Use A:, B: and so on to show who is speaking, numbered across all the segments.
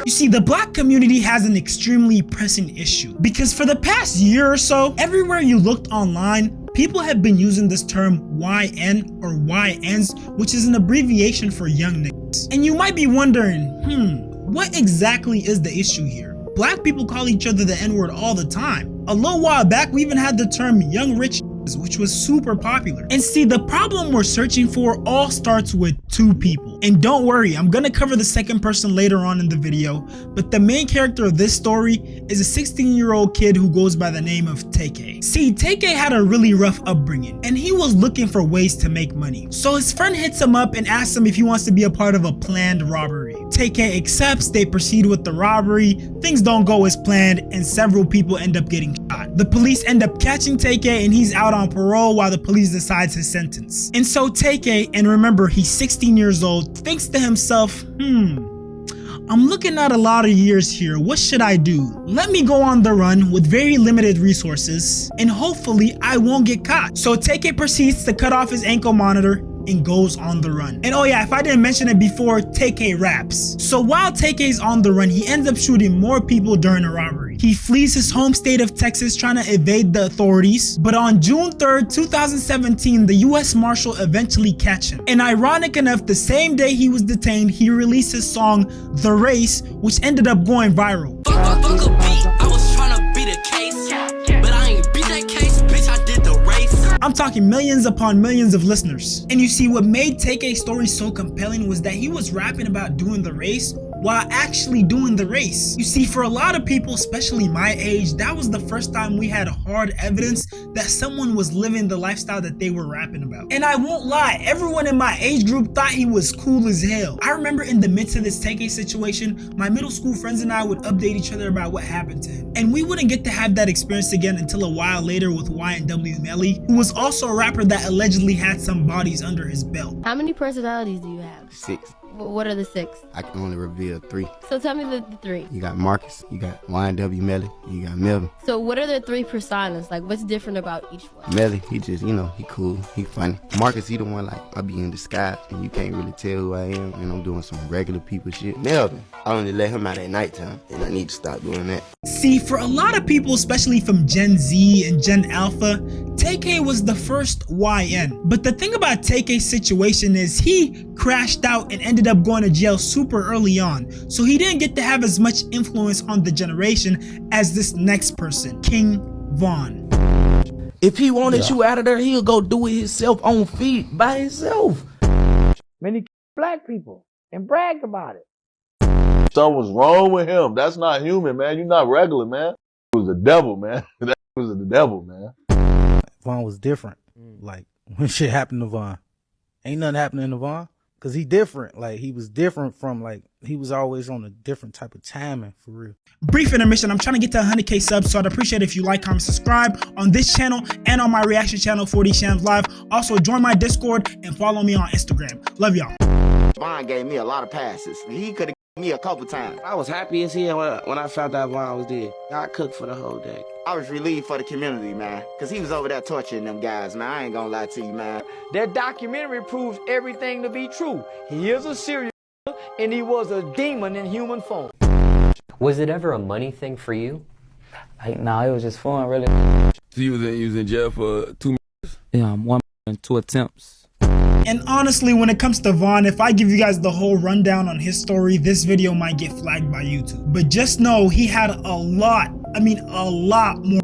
A: You see, the black community has an extremely pressing issue because for the past year or so, everywhere you looked online, people have been using this term YN or YNs, which is an abbreviation for young niggas. And you might be wondering, what exactly is the issue here? Black people call each other the N-word all the time. A little while back, we even had the term young rich, which was super popular. And see, the problem we're searching for all starts with two people. And don't worry, I'm gonna cover the second person later on in the video, but the main character of this story is a 16-year-old kid who goes by the name of TK. See, TK had a really rough upbringing, and he was looking for ways to make money. So his friend hits him up and asks him if he wants to be a part of a planned robbery. TK accepts, they proceed with the robbery, things don't go as planned, and several people end up getting shot. The police end up catching TK and he's out on parole while the police decides his sentence. And so TK, and remember he's 16 years old, thinks to himself, I'm looking at a lot of years here, what should I do? Let me go on the run with very limited resources and hopefully I won't get caught. So TK proceeds to cut off his ankle monitor and goes on the run. And oh yeah, if I didn't mention it before, TK raps. So while TK's on the run, he ends up shooting more people during a robbery. He flees his home state of Texas trying to evade the authorities, but on June 3rd, 2017, the US Marshal eventually catch him. And ironic enough, the same day he was detained, he released his song, The Race, which ended up going viral.
B: Fuck a beat, I was trying to beat a case, but I ain't beat that case, bitch, I did the race.
A: I'm talking millions upon millions of listeners. And you see, what made TK's story so compelling was that he was rapping about doing the race while actually doing the race. You see, for a lot of people, especially my age, that was the first time we had hard evidence that someone was living the lifestyle that they were rapping about. And I won't lie, everyone in my age group thought he was cool as hell. I remember in the midst of this TK situation, my middle school friends and I would update each other about what happened to him. And we wouldn't get to have that experience again until a while later with YN Melly, who was also a rapper that allegedly had some bodies under his belt.
C: How many personalities do you have?
D: 6.
C: What are the 6?
D: I can only reveal 3.
C: So tell me the 3.
D: You got Marcus, you got YN Melly, you got Melvin.
C: So what are the 3 personas? Like, what's different about each one?
D: Melly, he just, he cool, he funny. Marcus, he the one like, I be in disguise and you can't really tell who I am and I'm doing some regular people shit. Melvin, I only let him out at nighttime and I need to stop doing that.
A: See, for a lot of people, especially from Gen Z and Gen Alpha, TK was the first YN. But the thing about TK's situation is he crashed out and ended up going to jail super early on. So he didn't get to have as much influence on the generation as this next person, King Von.
E: If he wanted you out of there, he'll go do it himself on feet by himself.
F: Many black people and bragged about it.
G: Something was wrong with him. That's not human, man. You're not regular, man. It was the devil, man. That was the devil, man.
H: Von was different. Like, when shit happened to Von, ain't nothing happening to Von. Cause he different. Like, he was different from, like, he was always on a different type of timing, for real.
A: Brief intermission. I'm trying to get to 100K subs, so I'd appreciate it if you like, comment, subscribe on this channel and on my reaction channel, 4D Shams Live. Also, join my Discord and follow me on Instagram. Love y'all.
I: Von gave me a lot of passes. He could have given me a couple times.
F: I was happy as hell when I found out Von was dead. I cooked for the whole day.
I: I was relieved for the community, man, because he was over there torturing them guys, man. I ain't gonna lie to you, man.
F: That documentary proves everything to be true. He is a serial killer, and he was a demon in human form.
J: Was it ever a money thing for you?
K: No, it was just fun, really.
L: So you was in jail for 2 months?
K: Yeah, 1 month and 2 attempts.
A: And honestly, when it comes to Von, if I give you guys the whole rundown on his story, this video might get flagged by YouTube. But just know he had a lot more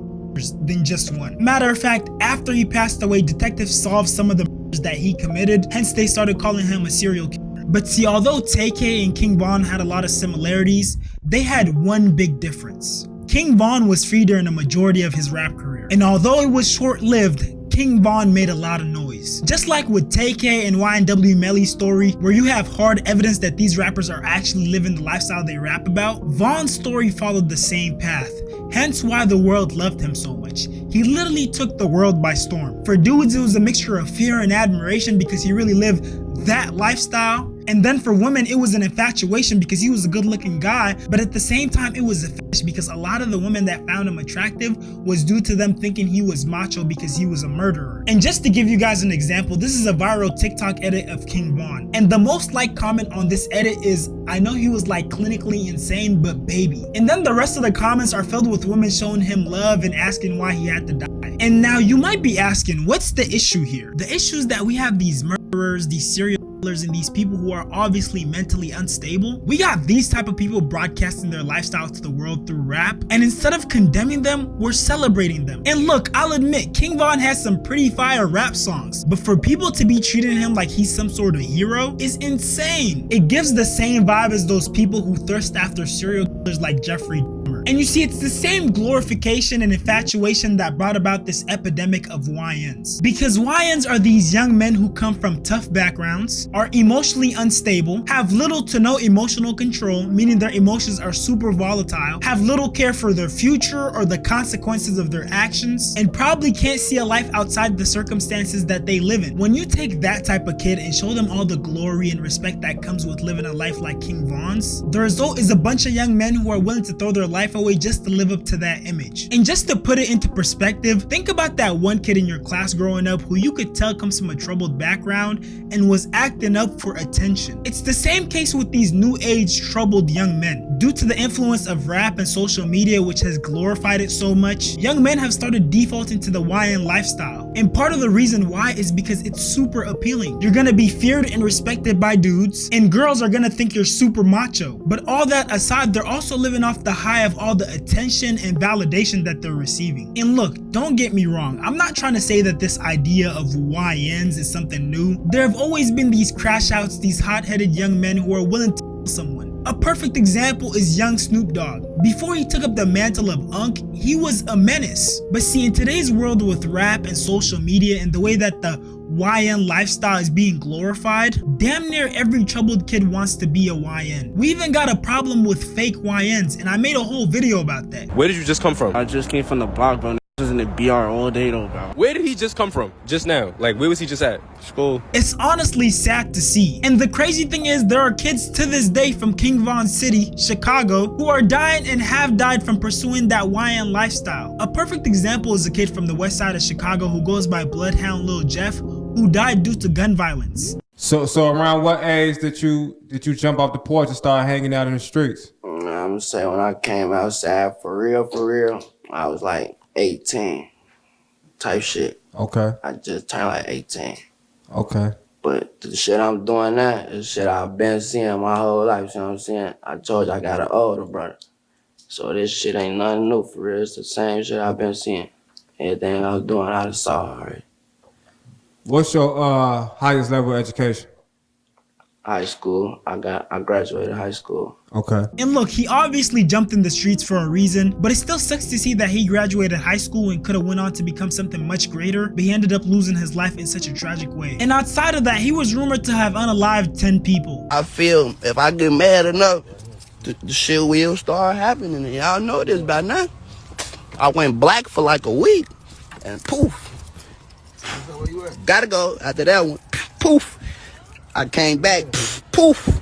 A: than just one. Matter of fact, after he passed away, detectives solved some of the murders that he committed, hence they started calling him a serial killer. But see, although TK and King Von had a lot of similarities, they had one big difference. King Von was free during the majority of his rap career, and although it was short-lived, King Von made a lot of noise. Just like with TK and YN Melly's story, where you have hard evidence that these rappers are actually living the lifestyle they rap about, Von's story followed the same path, hence why the world loved him so much. He literally took the world by storm. For dudes, it was a mixture of fear and admiration because he really lived that lifestyle, And then for women, it was an infatuation because he was a good looking guy, but at the same time, it was a fetish because a lot of the women that found him attractive was due to them thinking he was macho because he was a murderer. And just to give you guys an example, this is a viral TikTok edit of King Von. And the most liked comment on this edit is, "I know he was like clinically insane, but baby." And then the rest of the comments are filled with women showing him love and asking why he had to die. And now you might be asking, what's the issue here? The issue is that we have these murderers, these serial killers, and these people who are obviously mentally unstable. We got these type of people broadcasting their lifestyle to the world through rap, and instead of condemning them, we're celebrating them. And look, I'll admit, King Von has some pretty fire rap songs, but for people to be treating him like he's some sort of hero is insane. It gives the same vibe as those people who thirst after serial killers like Jeffrey Dahmer. And you see, it's the same glorification and infatuation that brought about this epidemic of YNs. Because YNs are these young men who come from tough backgrounds, are emotionally unstable, have little to no emotional control, meaning their emotions are super volatile, have little care for their future or the consequences of their actions, and probably can't see a life outside the circumstances that they live in. When you take that type of kid and show them all the glory and respect that comes with living a life like King Von's, the result is a bunch of young men who are willing to throw their life away just to live up to that image. And just to put it into perspective, think about that one kid in your class growing up who you could tell comes from a troubled background and was acting up for attention. It's the same case with these new age troubled young men. Due to the influence of rap and social media, which has glorified it so much, young men have started defaulting to the YN lifestyle. And part of the reason why is because it's super appealing. You're gonna be feared and respected by dudes, and girls are gonna think you're super macho. But all that aside, they're also living off the high of all the attention and validation that they're receiving. And look, don't get me wrong, I'm not trying to say that this idea of YNs is something new. There have always been these crash outs, these hot-headed young men who are willing to kill someone. A perfect example is young Snoop Dogg. Before he took up the mantle of Unk, he was a menace. But see, in today's world with rap and social media and the way that the YN lifestyle is being glorified, damn near every troubled kid wants to be a YN. We even got a problem with fake YNs, and I made a whole video about that.
M: Where did you just come from?
N: I just came from the block, bro. Was in the BR all day though, bro.
M: Where did he just come from? Just now? Like, where was he just at? School?
A: It's honestly sad to see. And the crazy thing is, there are kids to this day from King Von City, Chicago, who are dying and have died from pursuing that YN lifestyle. A perfect example is a kid from the west side of Chicago who goes by Bloodhound Lil Jeff, who died due to gun violence.
O: So around what age did you jump off the porch and start hanging out in the streets?
I: I'm gonna say when I came outside for real, I was like 18 type shit.
O: Okay.
I: I just turned like 18.
O: Okay.
I: But the shit I'm doing now is shit I've been seeing my whole life, you know what I'm saying? I told you I got an older brother. So this shit ain't nothing new for real. It's the same shit I've been seeing. Everything I was doing, I done saw already.
O: What's your highest level of education?
I: High school. I graduated high school.
O: Okay.
A: And look, he obviously jumped in the streets for a reason, but it still sucks to see that he graduated high school and could have went on to become something much greater, but he ended up losing his life in such a tragic way. And outside of that, he was rumored to have unalived 10 people.
I: I feel if I get mad enough, the shit will start happening. And y'all know this by now. I went black for like a week, and poof. Gotta go after that one. Poof. I came back, poof.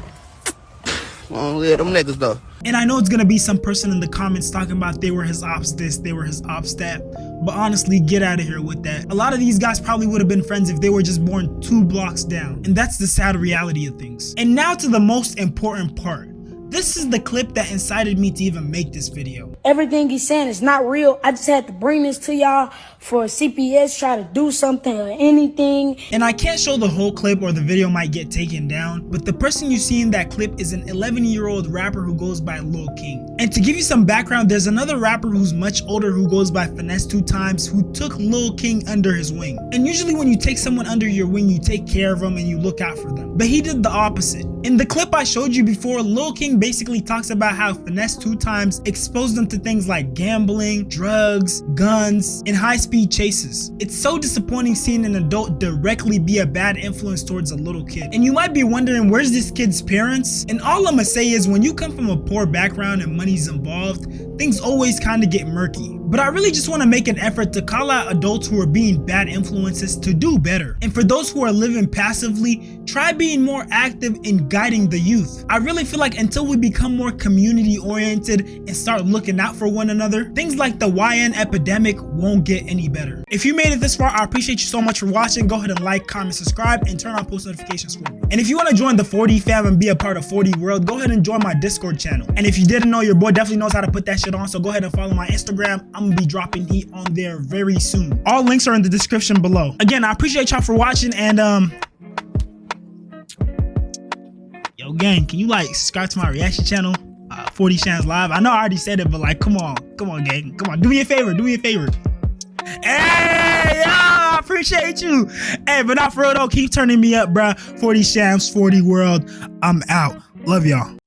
I: I don't live them niggas though.
A: And I know it's gonna be some person in the comments talking about they were his ops this, they were his ops that, but honestly, get out of here with that. A lot of these guys probably would have been friends if they were just born 2 blocks down. And that's the sad reality of things. And now to the most important part. This is the clip that incited me to even make this video.
P: Everything he's saying is not real. I just had to bring this to y'all for CPS, try to do something or anything.
A: And I can't show the whole clip or the video might get taken down, but the person you see in that clip is an 11-year-old rapper who goes by Lil King. And to give you some background, there's another rapper who's much older who goes by Finesse 2 Times who took Lil King under his wing. And usually when you take someone under your wing, you take care of them and you look out for them. But he did the opposite. In the clip I showed you before, Lil King basically talks about how Finesse 2 Times exposed them to things like gambling, drugs, guns, and high-speed chases. It's so disappointing seeing an adult directly be a bad influence towards a little kid. And you might be wondering, where's this kid's parents? And all I'ma say is when you come from a poor background and money's involved, things always kind of get murky. But I really just want to make an effort to call out adults who are being bad influences to do better. And for those who are living passively, try being more active in guiding the youth. I really feel like until we become more community oriented and start looking out for one another, things like the YN epidemic won't get any better. If you made it this far, I appreciate you so much for watching. Go ahead and like, comment, subscribe, and turn on post notifications for me. And if you want to join the 40 fam and be a part of 40 World, go ahead and join my Discord channel. And if you didn't know, your boy definitely knows how to put that shit on, so go ahead and follow my Instagram. I'm gonna be dropping heat on there very soon. All links are in the description below. Again, I appreciate y'all for watching, and yo gang, can you like subscribe to my reaction channel, 40 Shans Live? I know I already said it, but like, come on gang, come on, do me a favor. Hey, yo, I appreciate you. Hey, but not for real though, keep turning me up, bruh. 40 Shams, 40 World, I'm out. Love y'all.